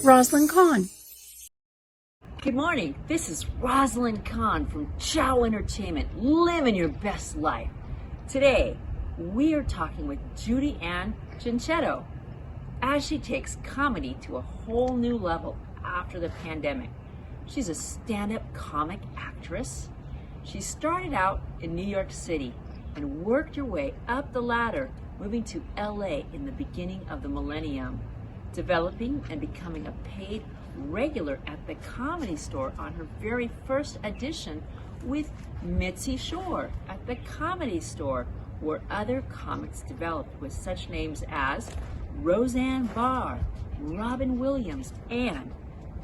Rosalind Kahn. Good morning, this is Rosalind Kahn from Chow Entertainment, living your best life. Today, we are talking with Judy Ann Gianchetto as she takes comedy to a whole new level after the pandemic. She's a stand-up comic actress. She started out in New York City and worked her way up the ladder, moving to LA in the beginning of the millennium, developing and becoming a paid regular at the Comedy Store on her very first edition with Mitzi Shore at the Comedy Store, where other comics developed with such names as Roseanne Barr, Robin Williams, and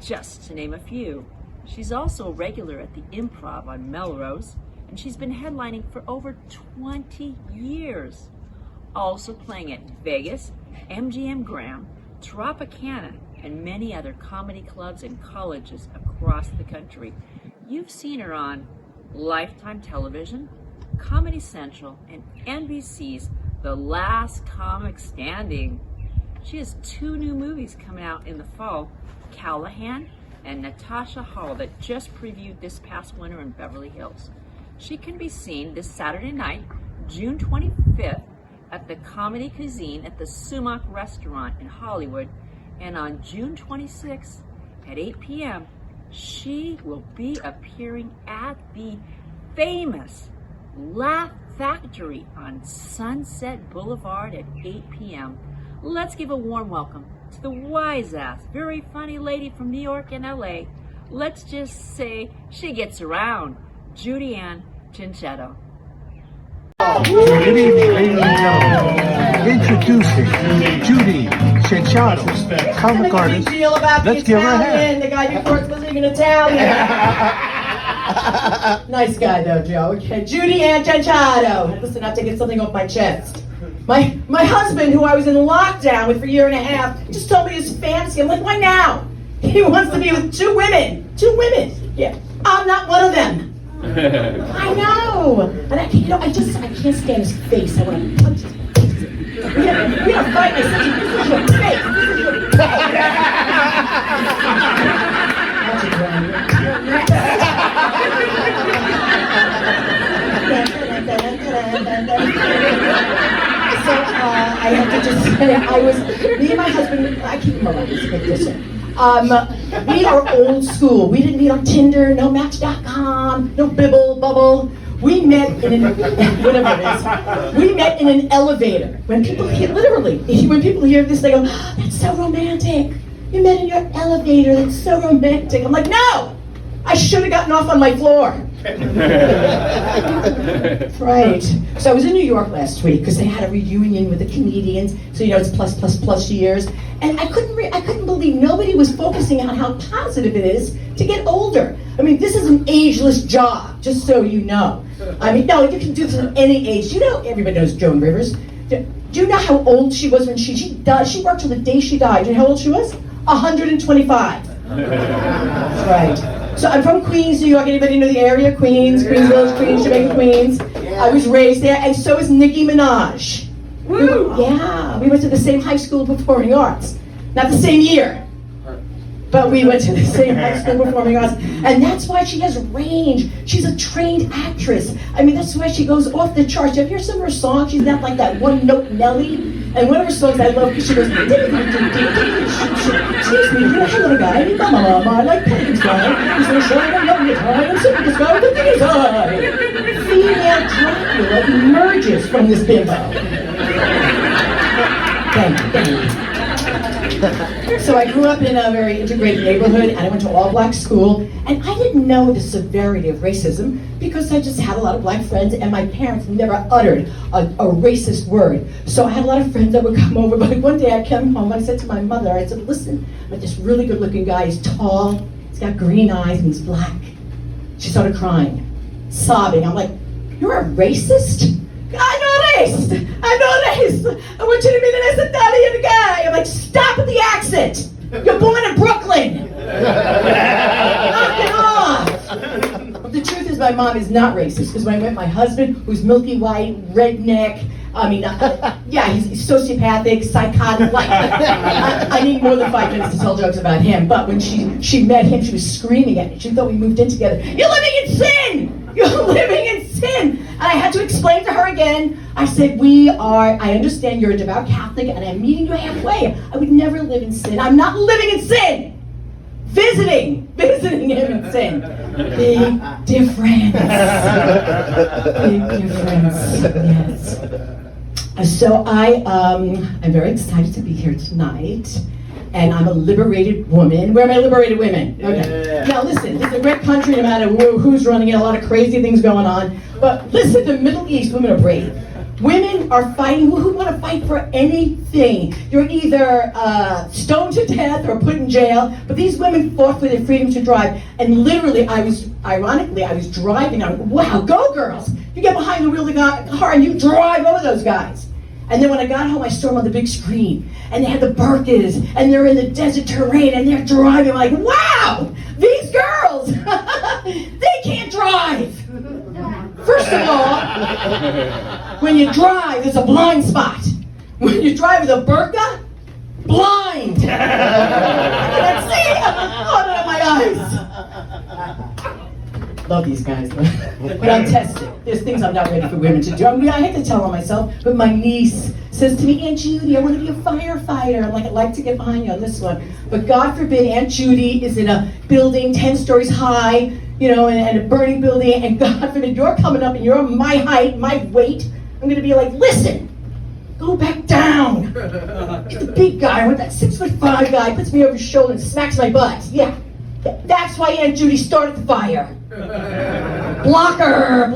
just to name a few. She's also a regular at the Improv on Melrose, and she's been headlining for over 20 years. Also playing at Vegas, MGM Grand, Tropicana, and many other comedy clubs and colleges across the country. You've seen her on Lifetime Television, Comedy Central, and NBC's The Last Comic Standing. She has 2 new movies coming out in the fall, Callahan and Natasha Hall, that just previewed this past winter in Beverly Hills. She can be seen this Saturday night, June 25th, at the Comedy Cuisine at the Sumac Restaurant in Hollywood, and on June 26th at 8 p.m., she will be appearing at the famous Laugh Factory on Sunset Boulevard at 8 p.m. Let's give a warm welcome to the wise-ass, very funny lady from New York and LA. Let's just say she gets around, Judy Ann Gianchetto. Good evening, ladies and gentlemen. Introducing Judy Gianchetto, comic artist. Let's give her a hand. The guy before was even Italian. Nice guy though, Joe. Okay, Judy Ann Gianchetto. Listen, I have to get something off my chest. My husband, who I was in lockdown with for a year and a half, just told me his fantasy. I'm like, why now? He wants to be with 2 women. 2 women. Yeah, I'm not one of them. I know, and I can't stand his face. I want to punch his face. We had a fight. I said, "This is your face. This is your face." Watch it, So I have to just say, me and my husband, I keep him around. He's a good listener. We are old school. We didn't meet on Tinder, no Match.com, no Bibble, Bubble. We met in an, whatever it is, we met in an elevator. When people hear, literally, when people hear this, they go, oh, that's so romantic. You met in your elevator, that's so romantic. I'm like, no, I should have gotten off on my floor. Right. So I was in New York last week because they had a reunion with the comedians. So it's plus years, and I couldn't believe nobody was focusing on how positive it is to get older. I mean, this is an ageless job, just so you know. I mean, no, you can do this at any age. Everybody knows Joan Rivers. Do you know how old she was when she died? She worked till the day she died. Do you know how old she was? 125. That's right. So I'm from Queens, New York. Anybody know the area? Queens, Queensville, Queens, Jamaica, Queens. I was raised there, and so is Nicki Minaj. We went to the same high school of performing arts. Not the same year, but we went to the same high school of performing arts. And that's why she has range. She's a trained actress. I mean, that's why she goes off the charts. You ever hear some of her songs? She's not like that one-note Nelly. And one of her songs I love, because she goes, excuse me, you're a hell of a guy. I like pennies, guy. He's gonna show you love your time. I'm sick of this guy with the biggest eye. Female Dracula emerges from this bimbo. Thank you. So I grew up in a very integrated neighborhood, and I went to all-black school, and I didn't know the severity of racism because I just had a lot of black friends, and my parents never uttered a racist word. So I had a lot of friends that would come over, but one day I came home, I said to my mother, I said, listen, I met this really good-looking guy, he's tall, he's got green eyes, and he's black. She started crying, sobbing. I'm like, you're a racist? I'm not racist. I'm not racist. I want you to meet an Italian guy. I'm like, stop with the accent. You're born in Brooklyn. Knock it off. But the truth is, my mom is not racist, because when I met my husband, who's milky white, redneck, I mean, yeah, he's sociopathic, psychotic. Like, I need more than 5 minutes to tell jokes about him. But when she met him, she was screaming at me. She thought we moved in together. You're living in sin! You're living in sin! And I had to explain to her again. I said, I understand you're a devout Catholic, and I'm meeting you halfway. I would never live in sin. I'm not living in sin! Visiting him in sin. Big difference. Big difference, yes. So I'm very excited to be here tonight, and I'm a liberated woman. Where are my liberated women? Okay. Yeah. Now listen, this is a great country no matter who's running it, a lot of crazy things going on, but listen, the Middle East, women are brave. Women are fighting, who want to fight for anything? You're either stoned to death or put in jail, but these women fought for their freedom to drive, and literally, I was driving, I'm like, wow, go girls! You get behind the wheel of the car and you drive over those guys. And then when I got home, I saw them on the big screen, and they had the burqas, and they're in the desert terrain, and they're driving. I'm like, wow, these girls, they can't drive. First of all, when you drive, there's a blind spot. When you drive with a burqa, blind. I cannot see out of my eyes. Love these guys, but I'm tested. There's things I'm not ready for women to do. I mean, I hate to tell on myself, but my niece says to me, Aunt Judy, I want to be a firefighter. I'm like, I'd like to get behind you on this one. But God forbid Aunt Judy is in a building 10 stories high, you know, and a burning building, and God forbid you're coming up and you're my height, my weight. I'm going to be like, listen, go back down. Get the big guy with that 6'5" guy, puts me over his shoulder and smacks my butt. Yeah, that's why Aunt Judy started the fire. Blocker.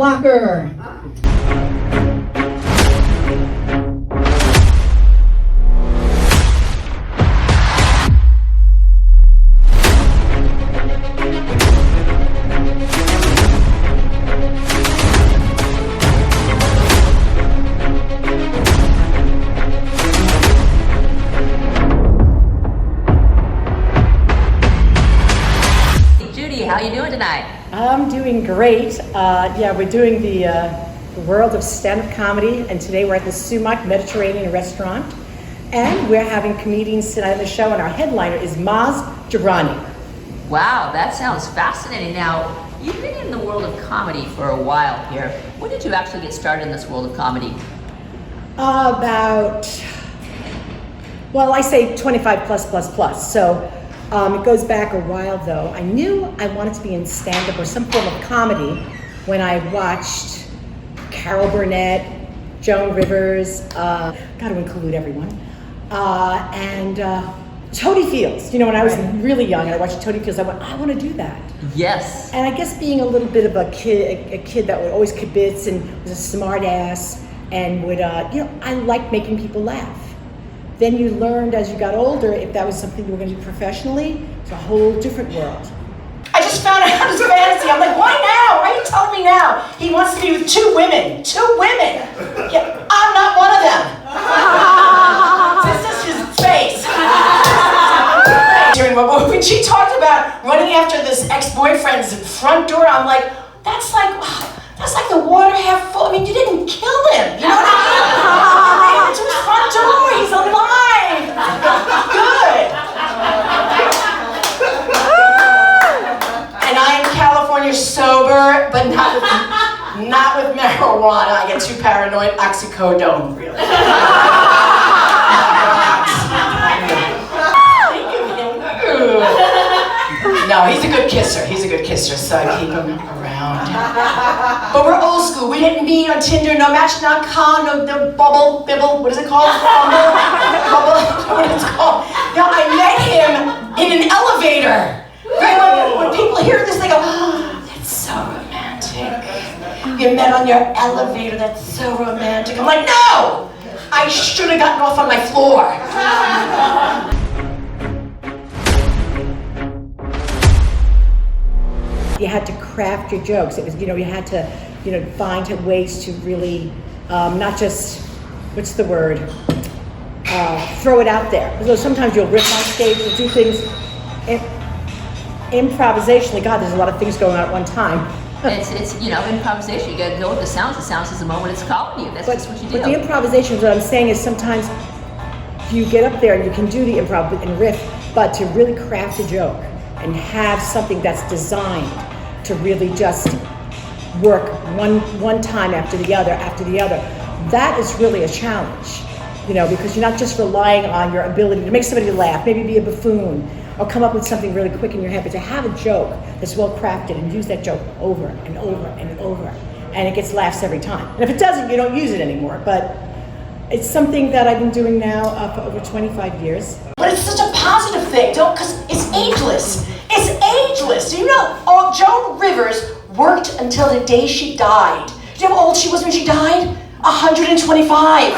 How you doing tonight? I'm doing great. We're doing the world of stand-up comedy, and today we're at the Sumac Mediterranean restaurant, and we're having comedians tonight on the show, and our headliner is Maz Jobrani. Wow, that sounds fascinating. Now, you've been in the world of comedy for a while here. When did you actually get started in this world of comedy? I say 25 plus. So it goes back a while though. I knew I wanted to be in stand-up or some form of comedy when I watched Carol Burnett, Joan Rivers, got to include everyone, and Toady Fields. You know, when I was really young and I watched Toady Fields, I went, I want to do that. Yes. And I guess being a little bit of a kid that would always kibitz and was a smart ass and would, I liked making people laugh. Then you learned as you got older, if that was something you were going to do professionally, it's a whole different world. I just found out his fantasy. I'm like, why now? Why are you telling me now? He wants to be with two women. Yeah, I'm not one of them. This is his face. When she talked about running after this ex-boyfriend's front door, I'm like, that's like the water half full. I mean, you didn't kill him. You know what I mean? You ran into his front door. He's alive. Good. And I am California sober, but not with marijuana. I get too paranoid. Oxycodone, really. No, he's a good kisser, so I keep him around. But we're old school. We didn't meet on Tinder, no Match.com, no Bibble, what is it called? Bubble, what is it called? No, I met him in an elevator. Right? When people hear this, they go, oh, that's so romantic. You met on your elevator, that's so romantic. I'm like, no! I should have gotten off on my floor. You had to craft your jokes. It was, you had to, find ways to really, not just, what's the word, throw it out there. Because sometimes you'll riff on stage and do things improvisationally. God, there's a lot of things going on at one time. It's improvisation. You gotta go with the sounds. The sounds is the moment it's calling you. That's just what you do. But the improvisation, what I'm saying is sometimes you get up there and you can do the improv and riff, but to really craft a joke and have something that's designed to really just work one time after the other, that is really a challenge, because you're not just relying on your ability to make somebody laugh, maybe be a buffoon, or come up with something really quick in your head, but to have a joke that's well crafted and use that joke over and over and over, and it gets laughs every time. And if it doesn't, you don't use it anymore, but it's something that I've been doing now for over 25 years. But it's such a positive thing, because it's ageless. It's ageless. Joan Rivers worked until the day she died. Do you know how old she was when she died? 125.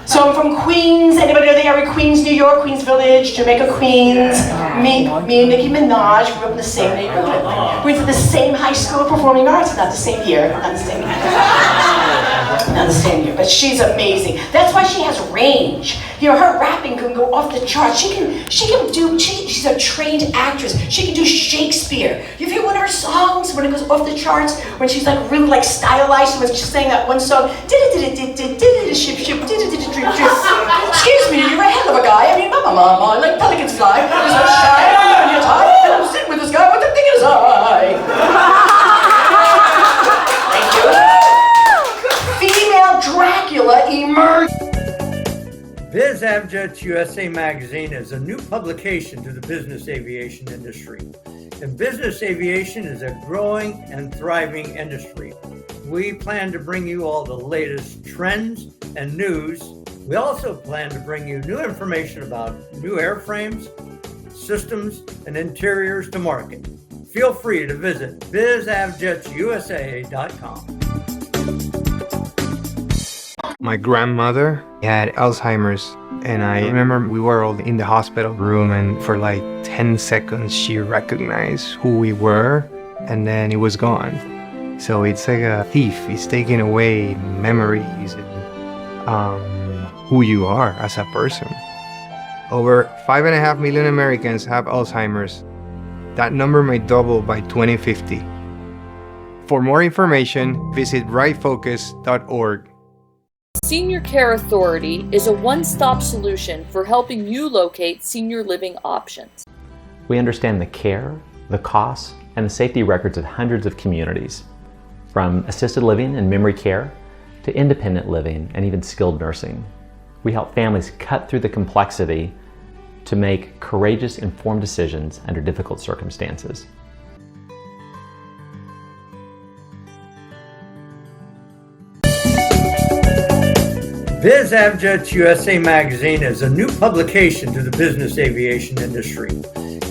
So I'm from Queens. Anybody know the area? Queens, New York, Queens Village, Jamaica, Queens. Me and Nicki Minaj grew up in the same neighborhood. We went to the same high school of performing arts. Not the same year. Not the same year. Not the same year. But she's amazing. That's why she has range. Her rapping can go off the charts. She's a trained actress. She can do Shakespeare. You hear one of her songs when it goes off the charts, when she's really stylized, when she sang that one song, excuse me, you're a hell of a guy. I mean, mama, like pelicans fly. There's no shine on your tie, and I'm sitting with this guy with the thing in his eye. Thank you. Female Dracula emerged. Biz Avjets USA Magazine is a new publication to the business aviation industry. And business aviation is a growing and thriving industry. We plan to bring you all the latest trends and news. We also plan to bring you new information about new airframes, systems, and interiors to market. Feel free to visit bizavjetsusa.com. My grandmother had Alzheimer's, and I remember we were all in the hospital room, and for like 10 seconds she recognized who we were, and then it was gone. So it's like a thief. It's taking away memories and who you are as a person. Over 5.5 million Americans have Alzheimer's. That number may double by 2050. For more information, visit rightfocus.org. Senior Care Authority is a one-stop solution for helping you locate senior living options. We understand the care, the costs, and the safety records of hundreds of communities, from assisted living and memory care to independent living and even skilled nursing. We help families cut through the complexity to make courageous, informed decisions under difficult circumstances. Biz Avjets USA Magazine is a new publication to the business aviation industry.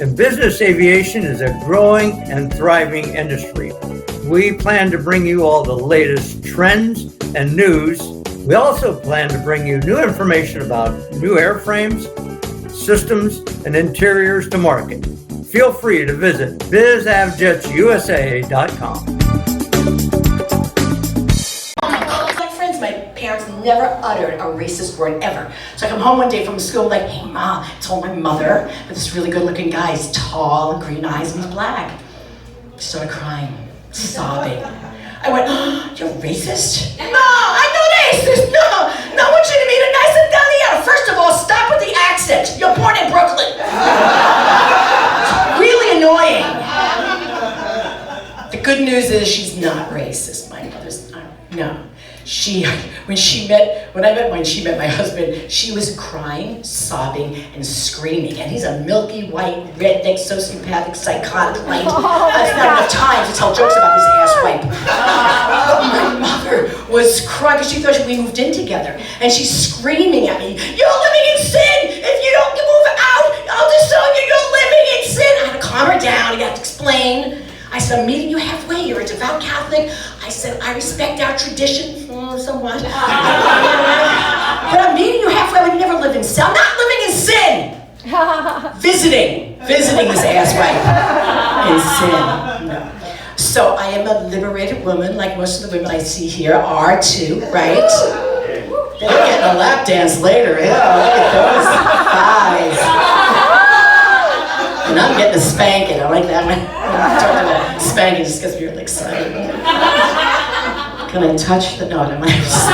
And business aviation is a growing and thriving industry. We plan to bring you all the latest trends and news. We also plan to bring you new information about new airframes, systems, and interiors to market. Feel free to visit bizavjetsusa.com. Parents never uttered a racist word ever. So I come home one day from school like, hey Ma, I told my mother that this really good looking guy is tall and green eyes and he's black. She started crying, sobbing. I went, oh, you're racist? No, I'm not racist, no. No, I want you to meet a nice Italiano. First of all, stop with the accent. You're born in Brooklyn. It's really annoying. The good news is she's not racist. My mother's not, no. When she met my husband, she was crying, sobbing, and screaming. And he's a milky white, redneck, sociopathic, psychotic light. That's not enough time to tell jokes about this asswipe. My mother was crying because she thought we moved in together. And she's screaming at me, you're living in sin! If you don't move out, I'll disown you, you're living in sin! I had to calm her down, I had to explain. I said, I'm meeting you halfway, you're a devout Catholic. I said, I respect our tradition, somewhat. But I'm meeting you halfway when you never live in sin. I'm not living in sin! Visiting this asswipe in sin. No. So I am a liberated woman, like most of the women I see here are too, right? They're getting a lap dance later. Yeah, look at those thighs. And I'm getting a spanking, I like that one. spanking just gets me really excited. Can I touch the, no, I'm because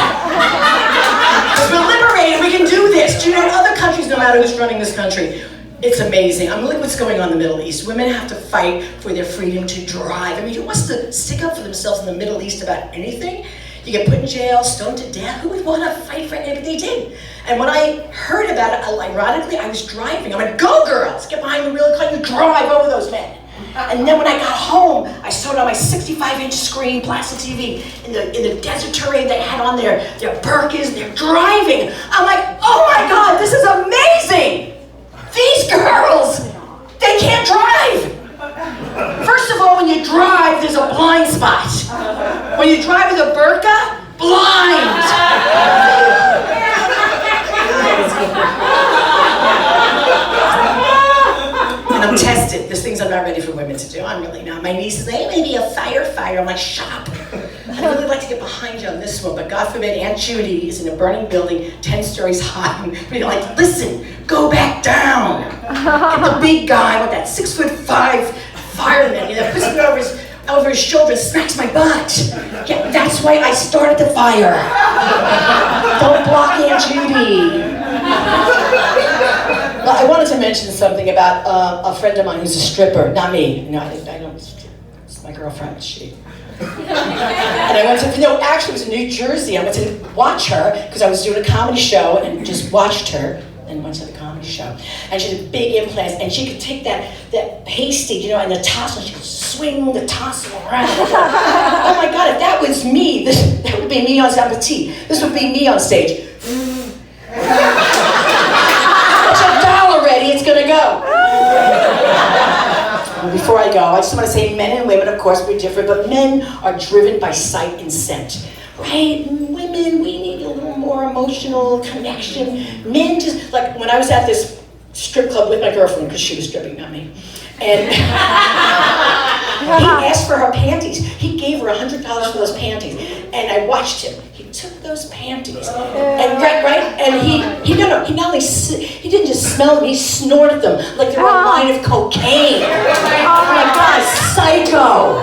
we're liberated, we can do this. Do you know, in other countries, no matter who's running this country, it's amazing. I mean, look what's going on in the Middle East. Women have to fight for their freedom to drive. I mean, who wants to stick up for themselves in the Middle East about anything? You get put in jail, stoned to death. Who would want to fight for anything? They did. And when I heard about it, ironically, I was driving. I went, go girls, get behind the wheel of the car, you drive over those men. And then when I got home, I saw it on my 65-inch screen, plastic TV, in the desert terrain. They had on their burqas, they're driving. I'm like, oh my God, this is amazing! These girls, they can't drive. First of all, when you drive, there's a blind spot. When you drive with a burqa, blind. And I'm tested. There's things I'm not ready for women to do. I'm really not. My niece says, hey, maybe a firefighter. I'm like, shut up. I'd really like to get behind you on this one, but God forbid Aunt Judy is in a burning building, 10 stories high, and you're like, listen, go back down. Get the big guy with that 6'5" fireman, you know, puts it over his shoulder and smacks my butt. Yeah, that's why I started the fire. Don't block Aunt Judy. Well, I wanted to mention something about a friend of mine who's a stripper, not me. No, I don't. It's my girlfriend. She. And I went to, no, actually it was in New Jersey. I went to watch her because I was doing a comedy show and just watched her and went to the comedy show. And she had big implants and she could take that pasty, you know, and the tassel, she could swing the tassel around. Oh my God, if that was me, that would be me on stage. This would be me on stage. Put your dollar ready, it's gonna go. Before I go, I just want to say men and women, of course, we're different, but men are driven by sight and scent, right? Women, we need a little more emotional connection. Men just, like when I was at this strip club with my girlfriend, because she was stripping, not me, and he asked for her panties. He gave her $100 for those panties, and I watched him. He took those panties, and and he not only, he didn't just smell them, he snorted them like they were a line of cocaine. Oh my God, psycho.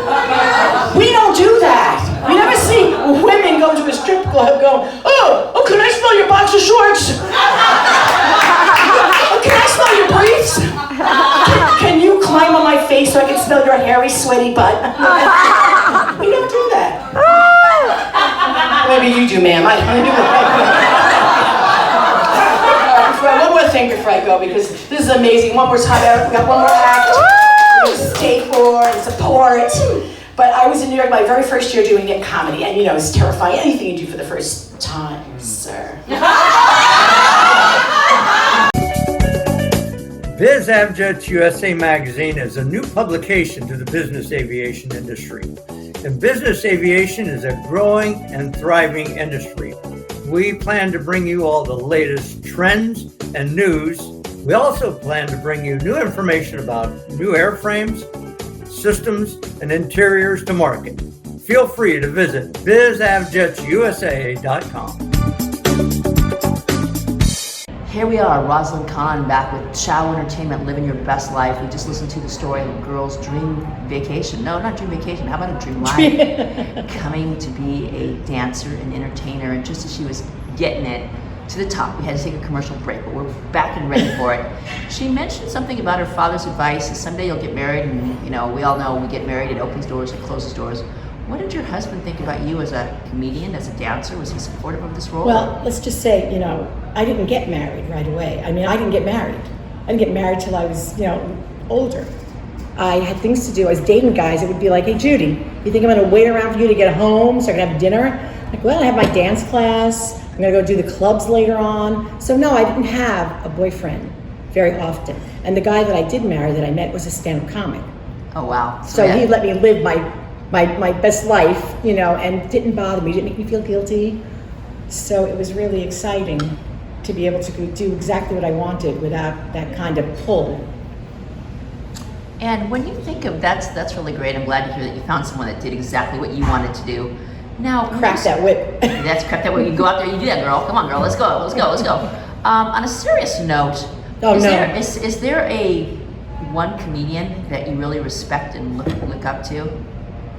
We don't do that. We never see women go to a strip club going, oh, can I smell your boxer shorts? Oh, can I smell your briefs? Can you climb on my face so I can smell your hairy, sweaty butt? We don't do that. Maybe you do, ma'am. I don't do that. One more thing before I go, because this is amazing. One more time, we got one more act. We're going to stay for and support. But I was in New York my very first year doing a comedy, and you know, it's terrifying. Anything you do for the first time, sir. BizAvJets USA Magazine is a new publication to the business aviation industry. And business aviation is a growing and thriving industry. We plan to bring you all the latest trends and news. We also plan to bring you new information about new airframes, systems, and interiors to market. Feel free to visit bizavjetsusa.com. Here we are, Rosalind Kahn, back with Chow Entertainment, Living Your Best Life. We just listened to the story of a girl's dream vacation. No, not dream vacation. How about a dream life? Coming to be a dancer and entertainer, and just as she was getting it to the top, we had to take a commercial break, but we're back and ready for it. She mentioned something about her father's advice, that someday you'll get married, and you know, we all know when we get married, it opens doors, it closes doors. What did your husband think about you as a comedian, as a dancer? Was he supportive of this role? Well, let's just say, you know, I didn't get married right away. I mean, I didn't get married. I didn't get married till I was, you know, older. I had things to do. I was dating guys. It would be like, hey, Judy, you think I'm going to wait around for you to get home so I can have dinner? Like, well, I have my dance class. I'm going to go do the clubs later on. So no, I didn't have a boyfriend very often. And the guy that I did marry, that I met, was a stand-up comic. Oh, wow. So he let me live my best life, you know, and didn't bother me, didn't make me feel guilty. So it was really exciting to be able to do exactly what I wanted without that kind of pull. And when you think of that's really great. I'm glad to hear that you found someone that did exactly what you wanted to do. Now, crack that whip. That's crack that whip. You go out there, you do that, girl. Come on, girl. Let's go. On a serious note, is there a one comedian that you really respect and look up to?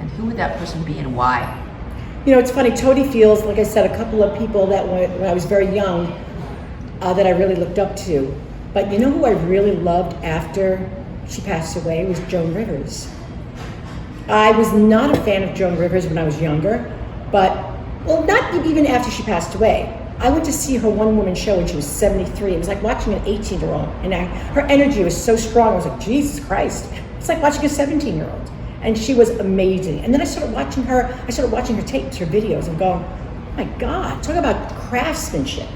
And who would that person be and why? You know, it's funny, Tody Fields, like I said, a couple of people that when I was very young, that I really looked up to. But you know who I really loved after she passed away was Joan Rivers. I was not a fan of Joan Rivers when I was younger, but, well, not even after she passed away. I went to see her one-woman show when she was 73. It was like watching an 18-year-old, and her energy was so strong. I was like, Jesus Christ. It's like watching a 17-year-old. And she was amazing. And then I started watching her tapes, her videos, and going, oh my God, talk about craftsmanship.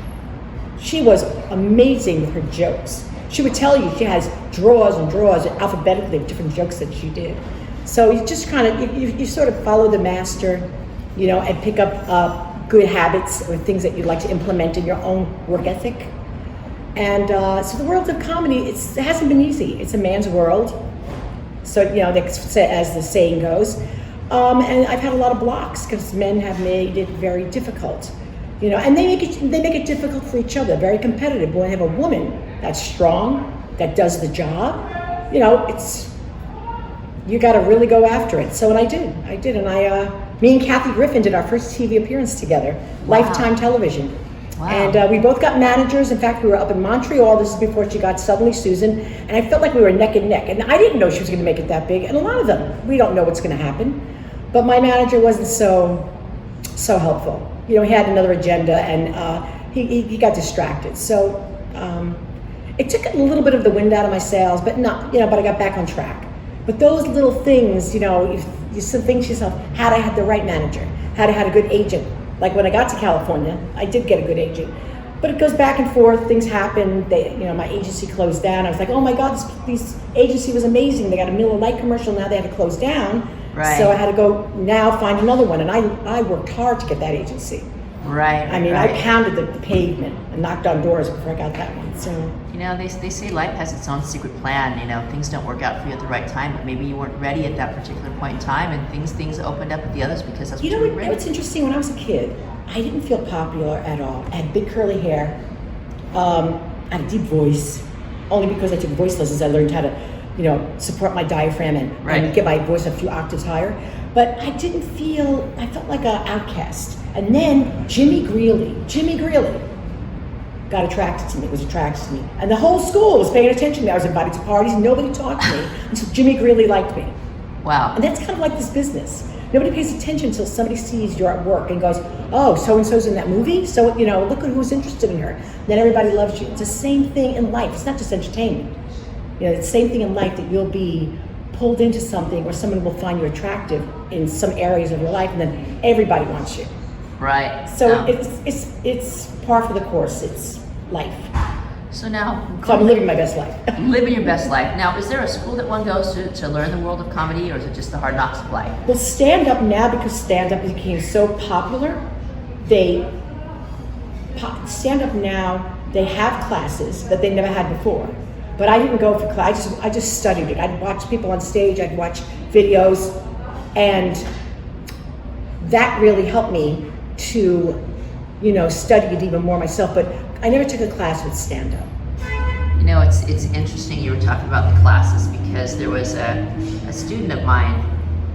She was amazing with her jokes. She would tell you she has drawers and drawers alphabetically of different jokes that she did. So you just kind of, you sort of follow the master, you know, and pick up good habits or things that you'd like to implement in your own work ethic. And so the world of comedy, it hasn't been easy. It's a man's world. So, you know, as the saying goes. And I've had a lot of blocks because men have made it very difficult. You know, and they make it difficult for each other, very competitive. When you have a woman that's strong, that does the job, you know, you got to really go after it. So, and I did, and me and Kathy Griffin did our first TV appearance together, Wow. Lifetime Television. Wow. And we both got managers. In fact, we were up in Montreal. This is before she got Suddenly Susan. And I felt like we were neck and neck. And I didn't know she was going to make it that big. And a lot of them, we don't know what's going to happen. But my manager wasn't so helpful. You know, he had another agenda, and he got distracted. So it took a little bit of the wind out of my sails, but not, you know, but I got back on track. But those little things, you know, you think to yourself, had I had the right manager, had I had a good agent. Like when I got to California, I did get a good agent. But it goes back and forth, things happen. My agency closed down. I was like, oh my God, this agency was amazing. They got a Miller Lite commercial, now they had to close down. Right. So I had to go now find another one. And I worked hard to get that agency. Right. I mean, right. I pounded the pavement and knocked on doors before I got that one. So, You know, they say life has its own secret plan. You know, things don't work out for you at the right time, but maybe you weren't ready at that particular point in time, and things opened up with the others because that's what you you know were ready. what's interesting? When I was a kid, I didn't feel popular at all. I had big curly hair. I had a deep voice. Only because I took voice lessons, I learned how to, you know, support my diaphragm and get my voice a few octaves higher. But I felt like an outcast. And then Jimmy Greeley was attracted to me. And the whole school was paying attention to me. I was invited to parties, nobody talked to me until Jimmy Greeley liked me. Wow. And that's kind of like this business. Nobody pays attention until somebody sees you're at work and goes, oh, so-and-so's in that movie? So, you know, look at who's interested in her. Then everybody loves you. It's the same thing in life. It's not just entertainment. You know, it's the same thing in life, that you'll be pulled into something or someone will find you attractive in some areas of your life, and then everybody wants you. Right. So it's par for the course. It's life. So now, So I'm living my best life. living your best life. Now, is there a school that one goes to learn the world of comedy, or is it just the hard knocks of life? Well, stand-up now, because stand-up became so popular, stand-up now, they have classes that they never had before. But I didn't go for class, I just studied it. I'd watch people on stage, I'd watch videos, and that really helped me to, you know, study it even more myself. But I never took a class with stand-up. You know, it's interesting you were talking about the classes, because there was a student of mine,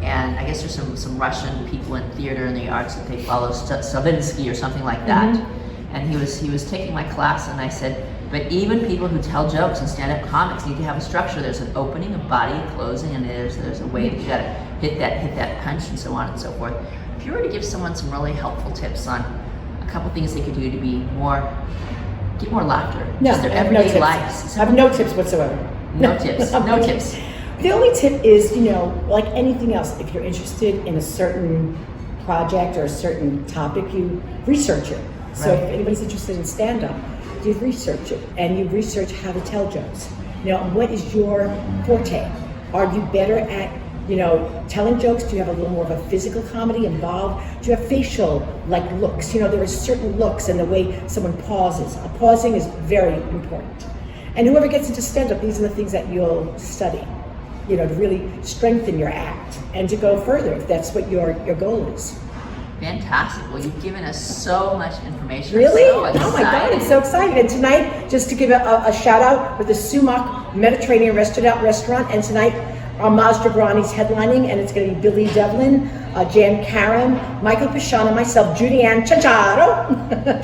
and I guess there's some Russian people in theater and the arts that they follow, Stravinsky or something like that. Mm-hmm. And he was taking my class, and I said, but even people who tell jokes and stand-up comics need to have a structure. There's an opening, a body, a closing, and there's a way that you gotta hit that punch and so on and so forth. If you were to give someone some really helpful tips on a couple things they could do to get more laughter, just their everyday lives. I have no tips whatsoever. No tips. No tips. The only tip is, you know, like anything else, if you're interested in a certain project or a certain topic, you research it. So Right. if anybody's interested in stand-up, you research it, and you research how to tell jokes. You know, what is your forte? Are you better at, you know, telling jokes? Do you have a little more of a physical comedy involved? Do you have facial, like, looks? You know, there are certain looks and the way someone pauses. Pausing is very important. And whoever gets into stand-up, these are the things that you'll study, you know, to really strengthen your act and to go further if that's what your goal is. Fantastic. Well, you've given us so much information. Really? So Oh my God, it's so exciting. And tonight, just to give a shout out, with the Sumac Mediterranean restaurant, and tonight Mazda Brani's headlining, and it's going to be Billy Devlin, Jan Karam, Michael Pashana, myself, Judy Ann Chancharo.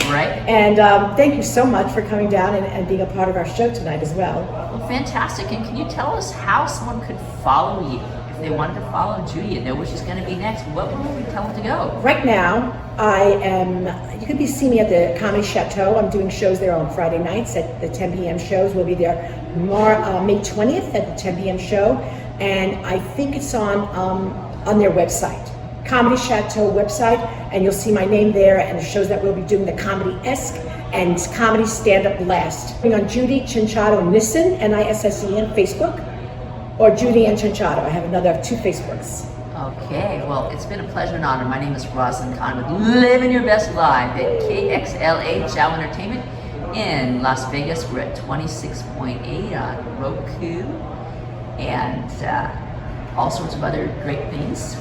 Right. And thank you so much for coming down and being a part of our show tonight as well. Well, fantastic. And can you tell us how someone could follow you? If they wanted to follow Judy and know where she's going to be next, what would we tell them to go? Right now, you can see me at the Comedy Chateau. I'm doing shows there on Friday nights at the 10 p.m. shows. We'll be there May 20th at the 10 p.m. show. And I think it's on their website, Comedy Chateau website, and you'll see my name there and the shows that we'll be doing, the Comedy-esque and Comedy Stand-Up Blast. On Judy Chanchado Nissen, N-I-S-S-E-N, Facebook, or Judy Ann Chanchado. I have another 2 Facebooks. Okay, well, it's been a pleasure and honor. My name is Rosalind Kahn with Living Your Best Live at KXLA Chow Entertainment in Las Vegas. We're at 26.8 on Roku and all sorts of other great things.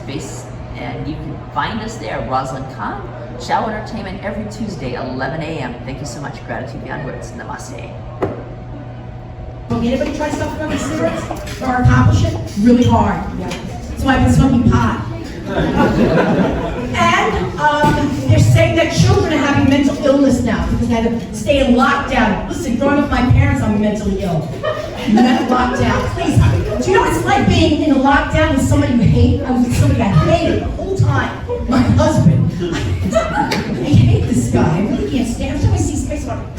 And you can find us there, Rosalind Kahn, Chow Entertainment, every Tuesday, 11 a.m. Thank you so much. Gratitude beyond words. Namaste. Anybody try something with cigarettes or accomplish it? Really hard. That's why I've been smoking pot. And they're saying that children are having mental illness now because they had to stay in lockdown. Listen, growing up with my parents, I'm mentally ill. Lockdown. Please, do you know what it's like being in a lockdown with somebody you hate? I was with somebody I hated the whole time. My husband. I hate this guy. I really can't stand him. Every time I see his face, I'm like,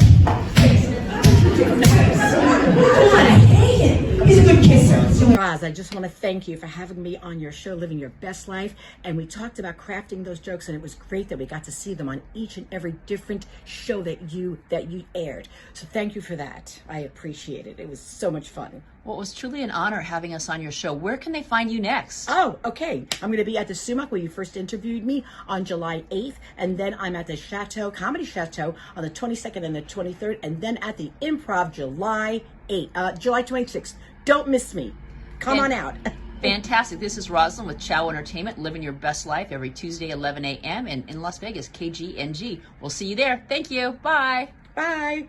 God, I hate him. He's a good kisser. Roz, I just want to thank you for having me on your show, Living Your Best Life. And we talked about crafting those jokes, and it was great that we got to see them on each and every different show that you aired. So thank you for that. I appreciate it. It was so much fun. Well, it was truly an honor having us on your show. Where can they find you next? Oh, okay. I'm going to be at the Sumac where you first interviewed me on July 8th. And then I'm at the Chateau, Comedy Chateau on the 22nd and the 23rd. And then at the Improv July 26th. Don't miss me. Come on out. Fantastic. This is Rosalind with Chow Entertainment, Living Your Best Life every Tuesday, 11 a.m. and in Las Vegas, KGNG. We'll see you there. Thank you. Bye. Bye.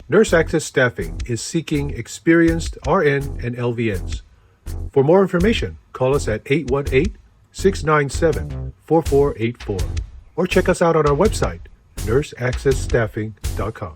Nurse Access Staffing is seeking experienced RN and LVNs. For more information, call us at 818-697-4484 or check us out on our website, nurseaccessstaffing.com.